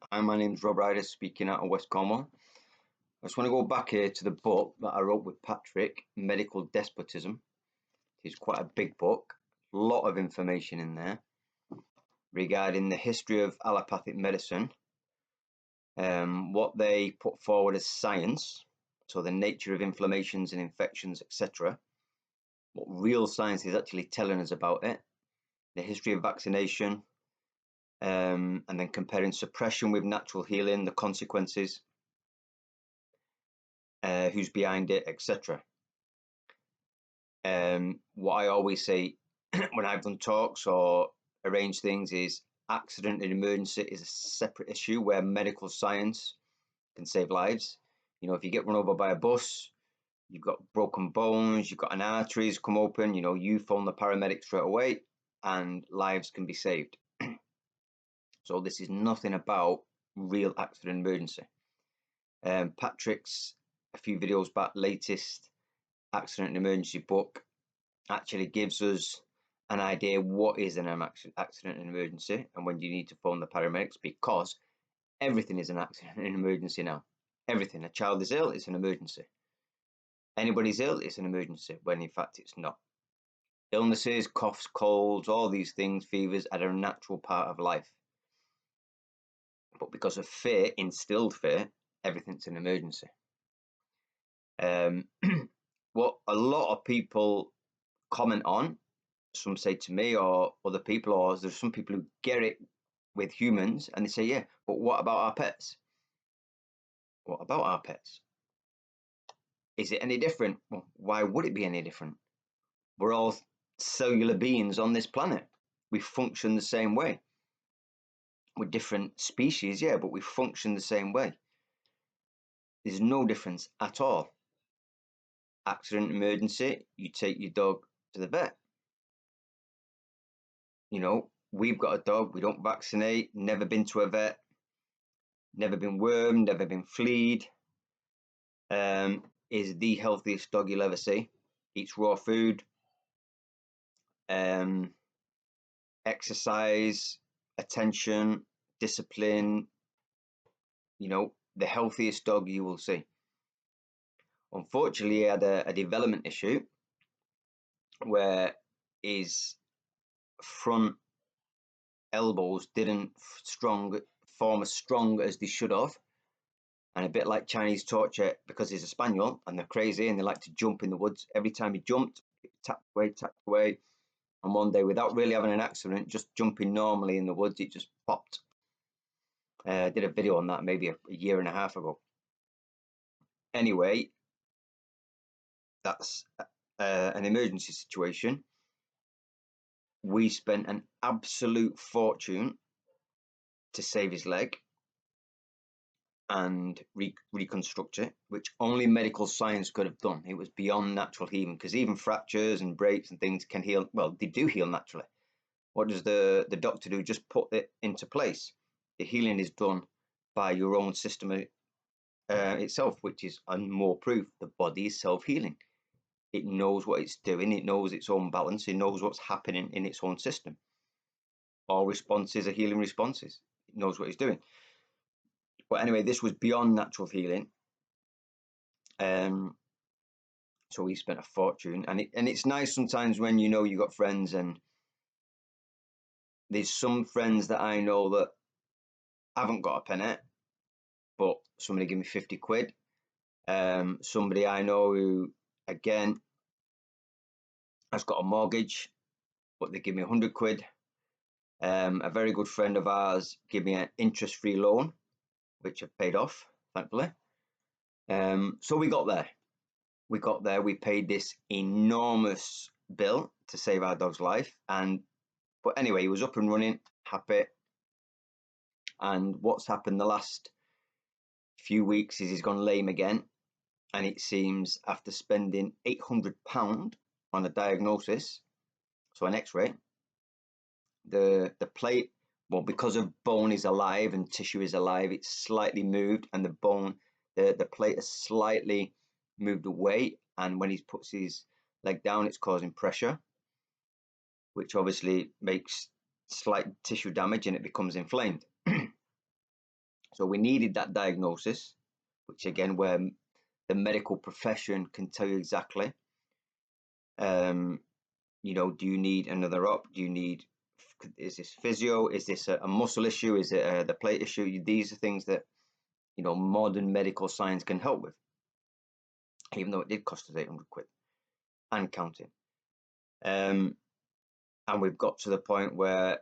Hi, my name's Rob Ryder, speaking out of West Cornwall. I just want to go back here to the book that I wrote with Patrick, Medical Despotism. It's quite a big book, a lot of information in there regarding the history of allopathic medicine, what they put forward as science, so the nature of inflammations and infections, etc., what real science is actually telling us about it, the history of vaccination, and then comparing suppression with natural healing, the consequences, who's behind it, etc. What I always say when I've done talks or arranged things is accident and emergency is a separate issue where medical science can save lives. You know, if you get run over by a bus, you've got broken bones, you've got an arteries come open, you know, you phone the paramedics straight away and lives can be saved. So this is nothing about real accident emergency. Patrick's a few videos back latest accident and emergency book actually gives us an idea what is an accident and emergency and when you need to phone the paramedics, because everything is an accident and emergency now. Everything. A child is ill, it's an emergency. Anybody's ill, it's an emergency, when in fact it's not. Illnesses, coughs, colds, all these things, fevers, are a natural part of life. But because of fear, instilled fear, everything's an emergency. What a lot of people comment on, some say to me or other people, or there's some people who get it with humans and they say, yeah, but what about our pets? What about our pets? Is it any different? Well, why would it be any different? We're all cellular beings on this planet. We function the same way. We're different species, yeah, but we function the same way. There's no difference at all. Accident, emergency, you take your dog to the vet. You know, we've got a dog, we don't vaccinate, never been to a vet, never been wormed, never been flea'd. Is the healthiest dog you'll ever see. Eats raw food, exercise, attention, discipline. You know, the healthiest dog you will see. Unfortunately, he had a development issue where his front elbows didn't form as strong as they should have, and a bit like Chinese torture, because he's a spaniel and they're crazy and they like to jump in the woods. Every time he jumped, it tapped away, and one day, without really having an accident, just jumping normally in the woods, it just popped. I did a video on that maybe a year and a half ago. Anyway, that's an emergency situation. We spent an absolute fortune to save his leg and reconstruct it, which only medical science could have done. It was beyond natural healing, because even fractures and breaks and things can heal. Well, they do heal naturally. What does the doctor do? Just put it into place. The healing is done by your own system itself, which is more proof. The body is self-healing. It knows what it's doing. It knows its own balance. It knows what's happening in its own system. All responses are healing responses. It knows what it's doing. But anyway, this was beyond natural healing. So we spent a fortune, and it's nice sometimes when you know you got friends, and there's some friends that I know that haven't got a penny, but somebody give me 50 quid. Somebody I know who, again, has got a mortgage, but they give me 100 quid. A very good friend of ours gave me an interest-free loan, which I've paid off, thankfully. So we got there. We paid this enormous bill to save our dog's life. But anyway, he was up and running, happy. And what's happened the last few weeks is he's gone lame again. And it seems after spending £800 on a diagnosis, so an x-ray, the plate, well, because of bone is alive and tissue is alive, it's slightly moved, and the bone, the plate has slightly moved away, and when he puts his leg down, it's causing pressure, which obviously makes slight tissue damage and it becomes inflamed. So we needed that diagnosis, which again, where the medical profession can tell you exactly, you know, do you need another op? Do you need, is this physio? Is this a muscle issue? Is it the plate issue? These are things that, you know, modern medical science can help with, even though it did cost us 800 quid and counting. And we've got to the point where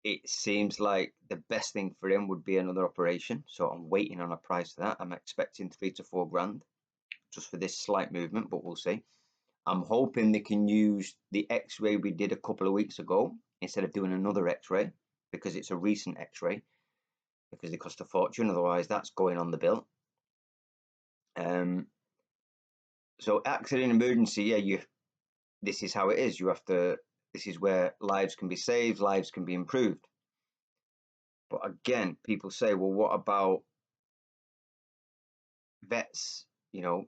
it seems like the best thing for him would be another operation. So I'm waiting on a price for that. I'm expecting 3 to 4 grand just for this slight movement, but we'll see. I'm hoping they can use the x-ray we did a couple of weeks ago instead of doing another x-ray, because it's a recent x-ray, because they cost a fortune. Otherwise that's going on the bill. So accident emergency, yeah, this is how it is. You have to, this is where lives can be saved, lives can be improved. But again, people say, well, what about vets? You know,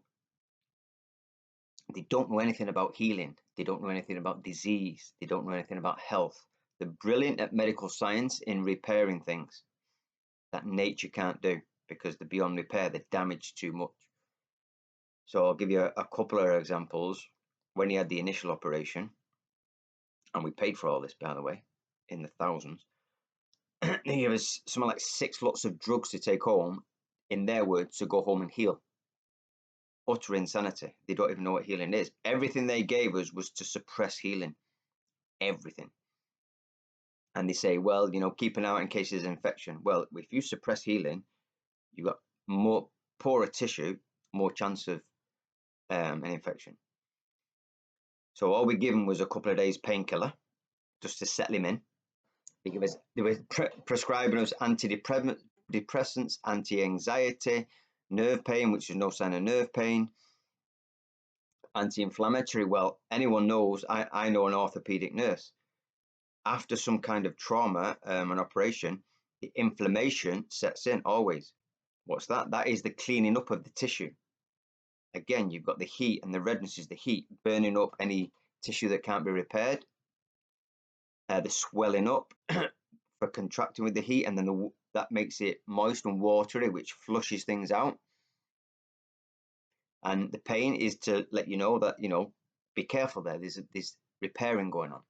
they don't know anything about healing. They don't know anything about disease. They don't know anything about health. They're brilliant at medical science in repairing things that nature can't do because they're beyond repair. They're damaged too much. So I'll give you a couple of examples. When he had the initial operation, and we paid for all this, by the way, in the thousands, they gave us something like 6 lots of drugs to take home, in their words, to go home and heal. Utter insanity. They don't even know what healing is. Everything they gave us was to suppress healing. Everything. And they say, well, you know, keep an eye out in case there's an infection. Well, if you suppress healing, you've got more poorer tissue, more chance of an infection. So all we gave him was a couple of days painkiller just to settle him in. They were prescribing us antidepressants, anti-anxiety, nerve pain, which is no sign of nerve pain, anti-inflammatory. Well, anyone knows, I know an orthopedic nurse. After some kind of trauma, an operation, the inflammation sets in always. What's that? That is the cleaning up of the tissue. Again, you've got the heat, and the redness is the heat burning up any tissue that can't be repaired. The swelling up for contracting with the heat, and then that makes it moist and watery, which flushes things out. And the pain is to let you know that, you know, be careful there. There's repairing going on.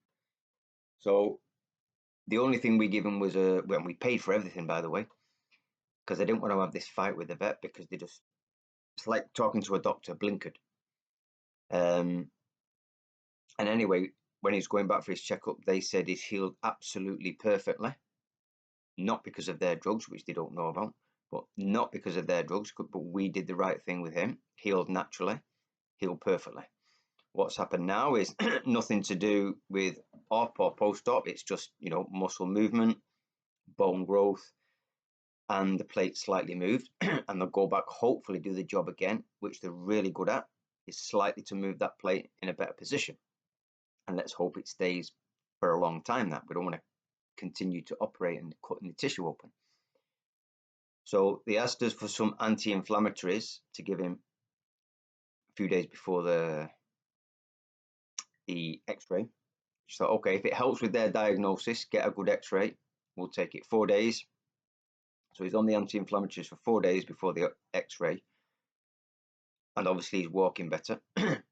So the only thing we give him was when we paid for everything, by the way, because I didn't want to have this fight with the vet, because they just, it's like talking to a doctor, blinkered. And anyway, when he's going back for his checkup, they said he's healed absolutely perfectly. Not because of their drugs, which they don't know about, but not because of their drugs, but we did the right thing with him. Healed naturally, healed perfectly. What's happened now is nothing to do with op or post-op. It's just, you know, muscle movement, bone growth, and the plate slightly moved. And they'll go back, hopefully do the job again, which they're really good at, is slightly to move that plate in a better position. And let's hope it stays for a long time. That we don't want to continue to operate and cutting the tissue open. So they asked us for some anti-inflammatories to give him a few days before the x-ray. So okay, if it helps with their diagnosis, get a good x-ray. We'll take it 4 days. So he's on the anti-inflammatories for 4 days before the x-ray, and obviously he's walking better. But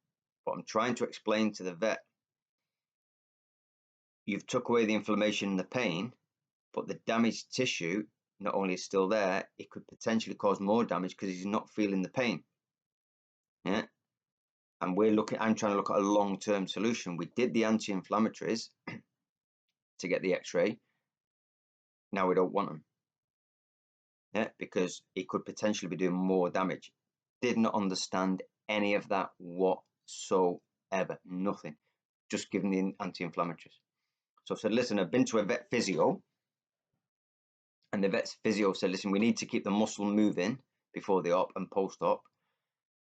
I'm trying to explain to the vet, you've took away the inflammation and the pain, but the damaged tissue not only is still there, it could potentially cause more damage because he's not feeling the pain. Yeah. And I'm trying to look at a long-term solution. We did the anti-inflammatories to get the x-ray. Now we don't want them. Yeah, because it could potentially be doing more damage. Did not understand any of that whatsoever. Nothing. Just giving the anti-inflammatories. So I said, listen, I've been to a vet physio, and the vet physio said, listen, we need to keep the muscle moving before the op and post-op.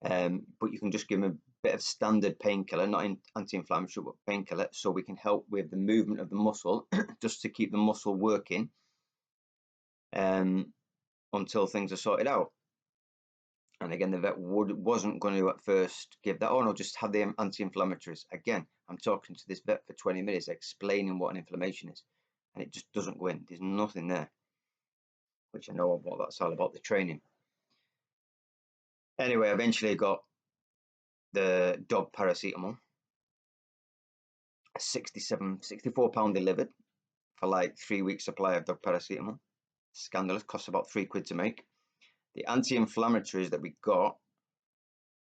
But you can just give him a bit of standard painkiller, not anti-inflammatory, but painkiller, so we can help with the movement of the muscle, just to keep the muscle working until things are sorted out. And again, the vet wasn't going to at first give that, oh no, just have the anti-inflammatories. Again, I'm talking to this vet for 20 minutes explaining what an inflammation is, and it just doesn't go in. There's nothing there. which I know what that's all about, the training. Anyway, eventually I got the dog paracetamol, a £64 delivered for like 3 weeks supply of dog paracetamol. Scandalous, costs about £3 to make. The anti-inflammatories that we got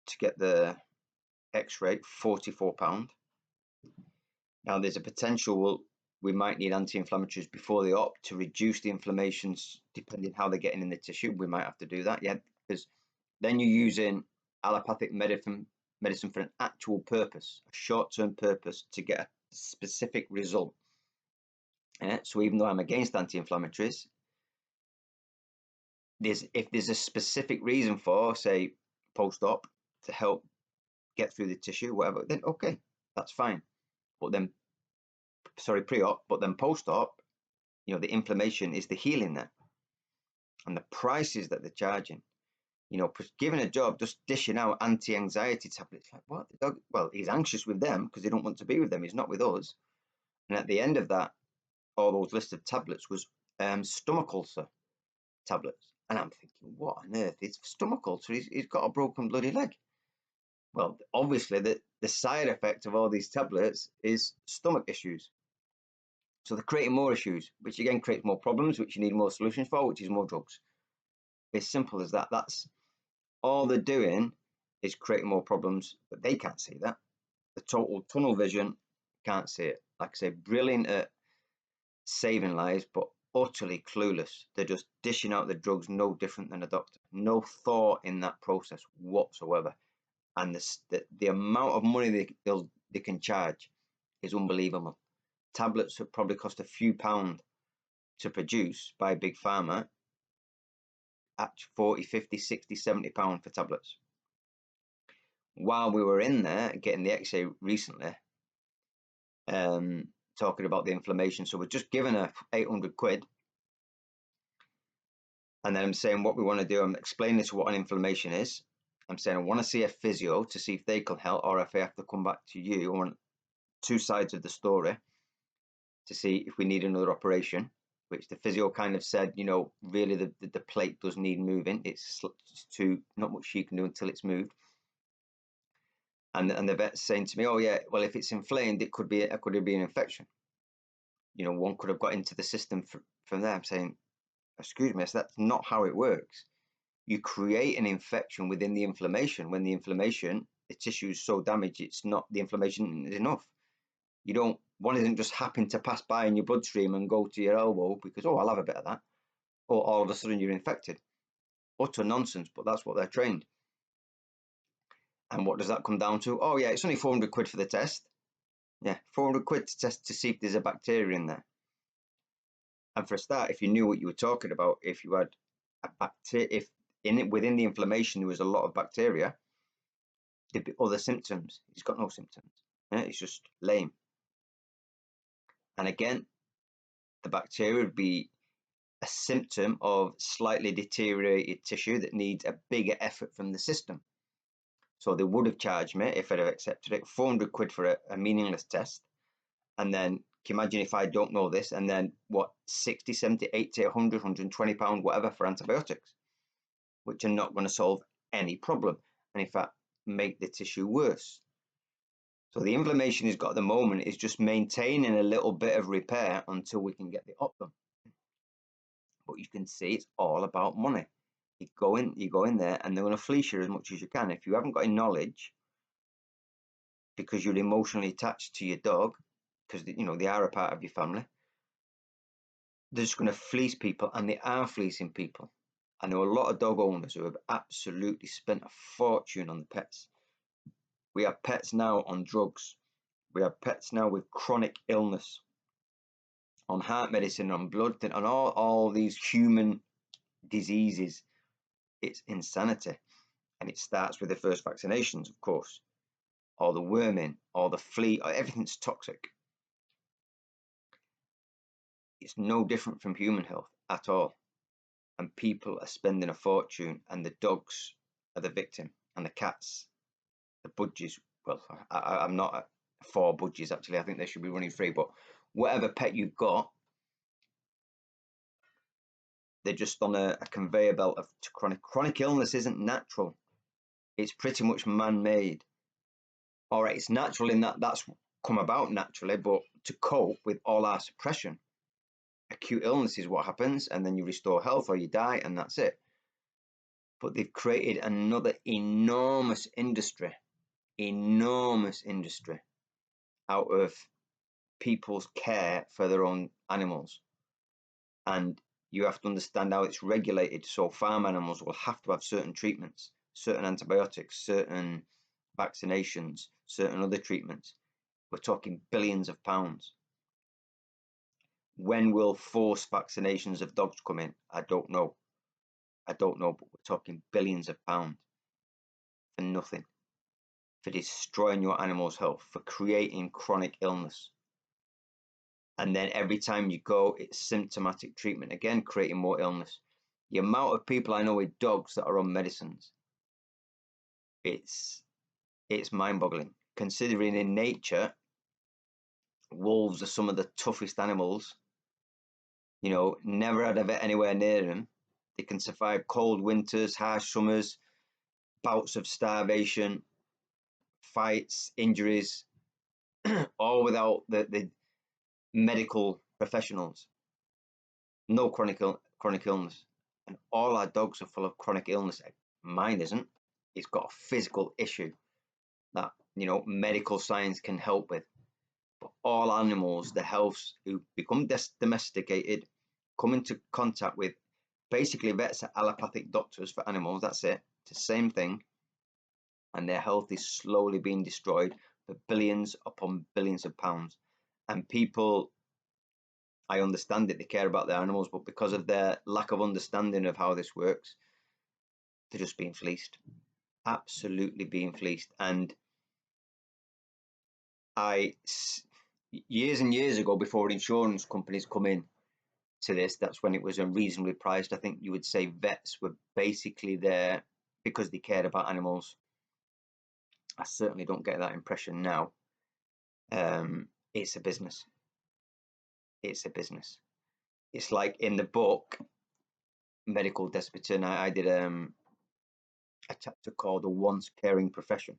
to get the X-ray, £44. Now there's a potential we might need anti-inflammatories before the op to reduce the inflammations, depending how they're getting in the tissue. We might have to do that, yeah, because then you're using allopathic medicine for an actual purpose, a short-term purpose to get a specific result. Yeah? So even though I'm against anti-inflammatories, if there's a specific reason for, say, post-op to help get through the tissue, whatever, then okay, that's fine. But then, sorry, pre-op, but then post-op, you know, the inflammation is the healing there. And the prices that they're charging, you know, given a job, just dishing out anti-anxiety tablets, like what? The dog, well, he's anxious with them because they don't want to be with them. He's not with us. And at the end of that, all those listed tablets was stomach ulcer tablets. And I'm thinking, what on earth? It's stomach ulcer. He's got a broken bloody leg. Well, obviously, the side effect of all these tablets is stomach issues. So they're creating more issues, which again creates more problems, which you need more solutions for, which is more drugs. It's simple as that. That's all they're doing, is creating more problems, but they can't see that. The total tunnel vision can't see it. Like I say, brilliant at saving lives, but utterly clueless. They're just dishing out the drugs no different than a doctor. No thought in that process whatsoever. And the amount of money they can charge is unbelievable. Tablets that probably cost a few pounds to produce by Big Pharma at 40, 50, 60, £70 for tablets. While we were in there getting the X-ray recently, talking about the inflammation, so we're just given her £800, and then I'm saying what we want to do. I'm explaining to what an inflammation is. I'm saying I want to see a physio to see if they can help, or if I have to come back to you. I want two sides of the story to see if we need another operation, which the physio kind of said, you know, really the plate does need moving. It's not much she can do until it's moved. And the vet's saying to me, oh yeah, well, if it's inflamed, it could be an infection. You know, one could have got into the system from there. I'm saying, excuse me, so that's not how it works. You create an infection within the inflammation. When the tissue is so damaged, it's not, the inflammation is enough. One isn't just happen to pass by in your bloodstream and go to your elbow because, oh, I'll have a bit of that. Or all of a sudden you're infected. Utter nonsense, but that's what they're trained. And what does that come down to? Oh yeah, it's only £400 for the test. Yeah, £400 to test to see if there's a bacteria in there. And for a start, if you knew what you were talking about, if you had a bacteria, if within the inflammation there was a lot of bacteria, there'd be other symptoms. He's got no symptoms. Yeah, it's just lame. And again, the bacteria would be a symptom of slightly deteriorated tissue that needs a bigger effort from the system. So they would have charged me, if I'd have accepted it, £400 for a meaningless test. And then, can you imagine if I don't know this, and then what, 60, 70, 80, 100, £120, whatever, for antibiotics, which are not going to solve any problem, and in fact, make the tissue worse. So the inflammation he's got at the moment is just maintaining a little bit of repair until we can get the op done. But you can see it's all about money. You go in there and they're going to fleece you as much as you can. If you haven't got any knowledge, because you're emotionally attached to your dog, because you know they are a part of your family, they're just going to fleece people, and they are fleecing people. I know a lot of dog owners who have absolutely spent a fortune on the pets. We have pets now on drugs. We have pets now with chronic illness, on heart medicine, on blood, on all these human diseases. It's insanity. And it starts with the first vaccinations, of course. All the worming, all the flea, everything's toxic. It's no different from human health at all. And people are spending a fortune, and the dogs are the victim, and the cats, the budgies. Well, I'm not for budgies, actually. I think they should be running free. But whatever pet you've got, they're just on a conveyor belt of chronic illness isn't natural. It's pretty much man-made. All right, it's natural in that that's come about naturally, but to cope with all our suppression, acute illness is what happens, and then you restore health or you die, and that's it. But they've created another enormous industry out of people's care for their own animals. And you have to understand how it's regulated. So farm animals will have to have certain treatments, certain antibiotics, certain vaccinations, certain other treatments. We're talking billions of pounds. When will forced vaccinations of dogs come in? I don't know, but we're talking billions of pounds for nothing, for destroying your animal's health, for creating chronic illness. And then every time you go, it's symptomatic treatment, again, creating more illness. The amount of people I know with dogs that are on medicines, it's mind-boggling, considering in nature, wolves are some of the toughest animals. You know, never had a vet anywhere near them. They can survive cold winters, harsh summers, bouts of starvation, fights, injuries, all without the medical professionals. No chronic illness. And all our dogs are full of chronic illness. Mine isn't. It's got a physical issue that, you know, medical science can help with. But all animals, the healths who become domesticated, come into contact with, basically vets are allopathic doctors for animals, that's it. It's the same thing. And their health is slowly being destroyed for billions upon billions of pounds. And people, I understand that they care about their animals, but because of their lack of understanding of how this works, they're just being fleeced, absolutely being fleeced. And years and years ago, before insurance companies come in to this, that's when it was unreasonably priced. I think you would say vets were basically there because they cared about animals. I certainly don't get that impression now. It's a business. It's a business. It's like in the book Medical Despotism, I did a chapter called The Once Caring Profession,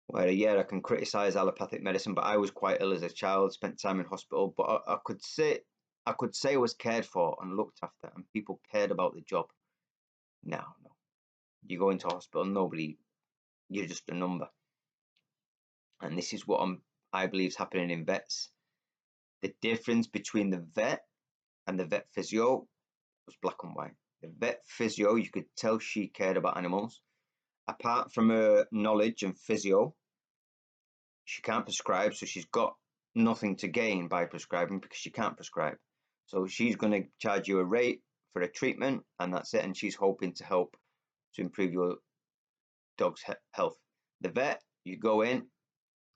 where I can criticize allopathic medicine, but I was quite ill as a child, spent time in hospital, but I could say I was cared for and looked after, and people cared about the job. No, you go into hospital, nobody, you're just a number. And this is what I believe is happening in vets. The difference between the vet and the vet physio was black and white. The vet physio, you could tell she cared about animals. Apart from her knowledge and physio, she can't prescribe, so she's got nothing to gain by prescribing because she can't prescribe. So she's going to charge you a rate for a treatment, and that's it. And she's hoping to help to improve your dog's health. The vet, you go in,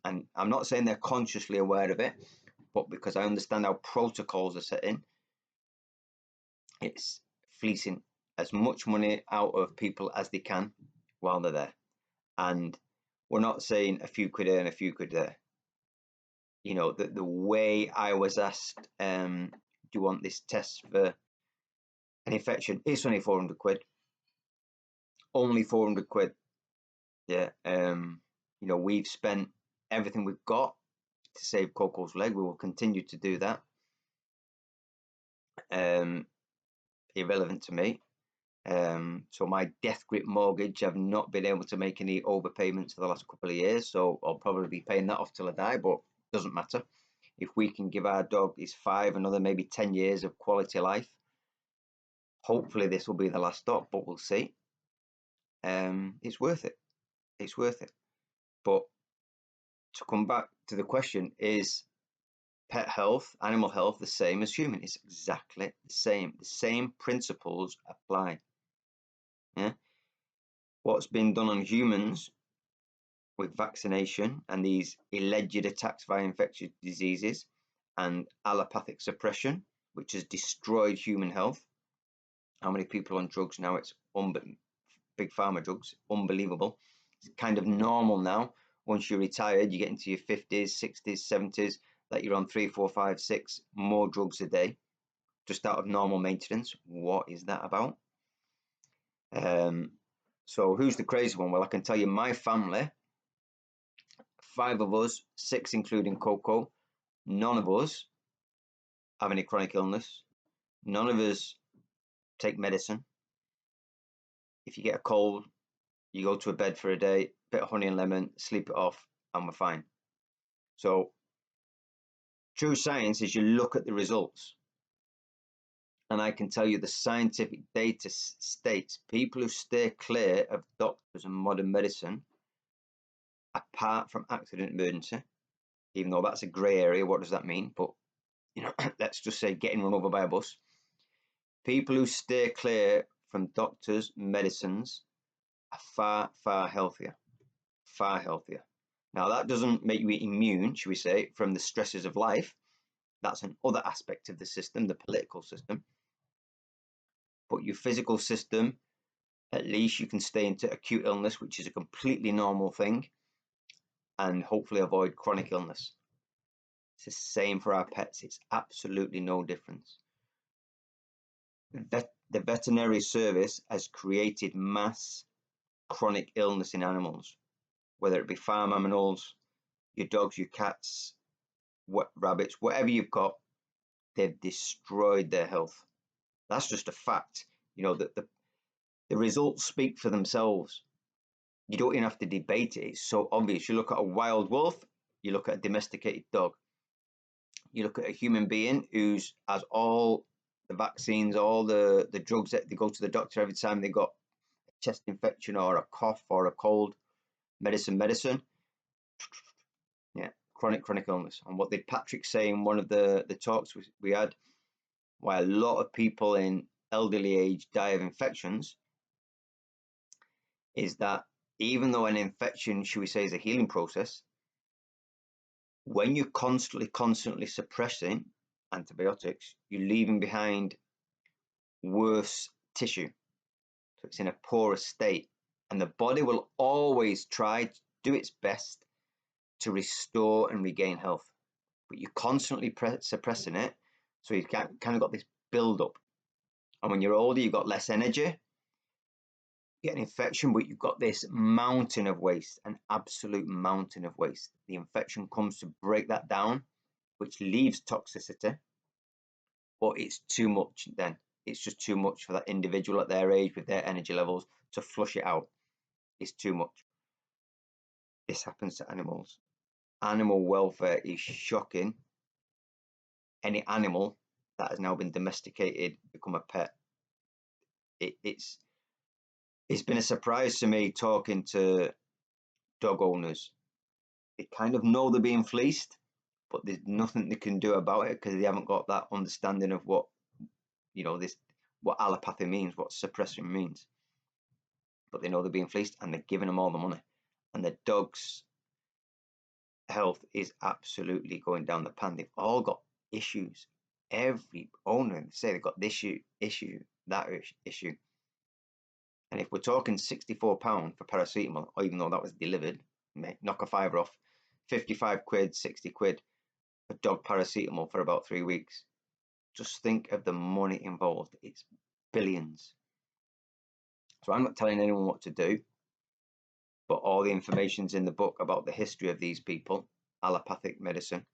and I'm not saying they're consciously aware of it, but because I understand how protocols are set in, it's fleecing as much money out of people as they can while they're there. And we're not saying a few quid here and a few quid there. You know, the way I was asked, do you want this test for an infection? It's only 400 quid. Only 400 quid. Yeah. You know, we've spent everything we've got to save Coco's leg. We will continue to do that. Irrelevant to me. So my death grip mortgage, I've not been able to make any overpayments for the last couple of years, so I'll probably be paying that off till I die, but it doesn't matter. If we can give our dog his 5, another maybe 10 years of quality life, hopefully this will be the last stop, but we'll see. It's worth it. It's worth it. But to come back to the question, is pet health, animal health, the same as human? It's exactly the same. The same principles apply. Yeah. What's been done on humans with vaccination and these alleged attacks via infectious diseases and allopathic suppression, which has destroyed human health. How many people on drugs now? It's big pharma drugs, unbelievable. It's kind of normal now. Once you're retired, you get into your 50s, 60s, 70s, that you're on 3, 4, 5, 6 more drugs a day just out of normal maintenance. What is that about? So who's the crazy one? Well, I can tell you my family, 5 of us, 6 including Coco, none of us have any chronic illness. None of us take medicine. If you get a cold, you go to a bed for a day, bit of honey and lemon, sleep it off, and we're fine. So true science is you look at the results. And I can tell you the scientific data states people who stay clear of doctors and modern medicine, apart from accident emergency, even though that's a grey area, what does that mean? But, you know, let's just say getting run over by a bus. People who stay clear from doctors, medicines, are far, far healthier. Far healthier. Now, that doesn't make you immune, should we say, from the stresses of life. That's another aspect of the system, the political system. But your physical system, at least you can stay into acute illness, which is a completely normal thing, and hopefully avoid chronic illness. It's the same for our pets. It's absolutely no difference. The veterinary service has created mass chronic illness in animals, whether it be farm animals, your dogs, your cats, rabbits, whatever you've got, they've destroyed their health. That's just a fact. You know, that the results speak for themselves. You don't even have to debate it. It's so obvious. You look at a wild wolf, you look at a domesticated dog, you look at a human being who's has all the vaccines, all the drugs that they go to the doctor every time they got a chest infection or a cough or a cold, medicine. Yeah, chronic illness. And what did Patrick say in one of the talks we had, why a lot of people in elderly age die of infections, is that even though an infection, should we say, is a healing process, when you're constantly suppressing antibiotics, you're leaving behind worse tissue. So it's in a poorer state. And the body will always try to do its best to restore and regain health. But you're constantly suppressing it. So you've kind of got this build up. And when you're older, you've got less energy. You get an infection, but you've got this mountain of waste, an absolute mountain of waste. The infection comes to break that down, which leaves toxicity, but it's too much then. It's just too much for that individual at their age with their energy levels to flush it out. It's too much. This happens to animals. Animal welfare is shocking. Any animal that has now been domesticated, become a pet, it's been a surprise to me talking to dog owners. They kind of know they're being fleeced, but there's nothing they can do about it because they haven't got that understanding of what, you know, what allopathy means, what suppression means. But they know they're being fleeced and they're giving them all the money. And the dog's health is absolutely going down the pan. They've all got issues. Every owner say they've got this issue, that issue. And if we're talking £64 for paracetamol, or even though that was delivered, knock a fiver off, 55 quid, 60 quid for dog paracetamol for about 3 weeks. Just think of the money involved. It's billions. So I'm not telling anyone what to do, but all the information's in the book about the history of these people, allopathic medicine.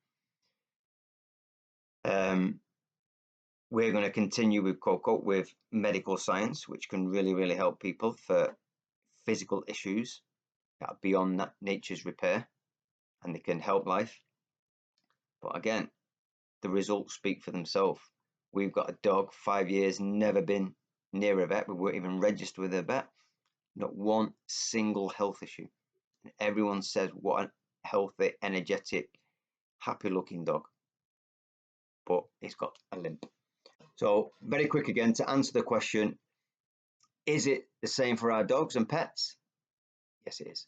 We're going to continue with Coco with medical science, which can really help people for physical issues that are beyond nature's repair, and they can help life. But again, the results speak for themselves. We've got a dog, 5 years, never been near a vet. We weren't even registered with a vet. Not one single health issue. And everyone says what a healthy, energetic, happy looking dog. But it's got a limp. So very quick again to answer the question, is it the same for our dogs and pets? Yes, it is.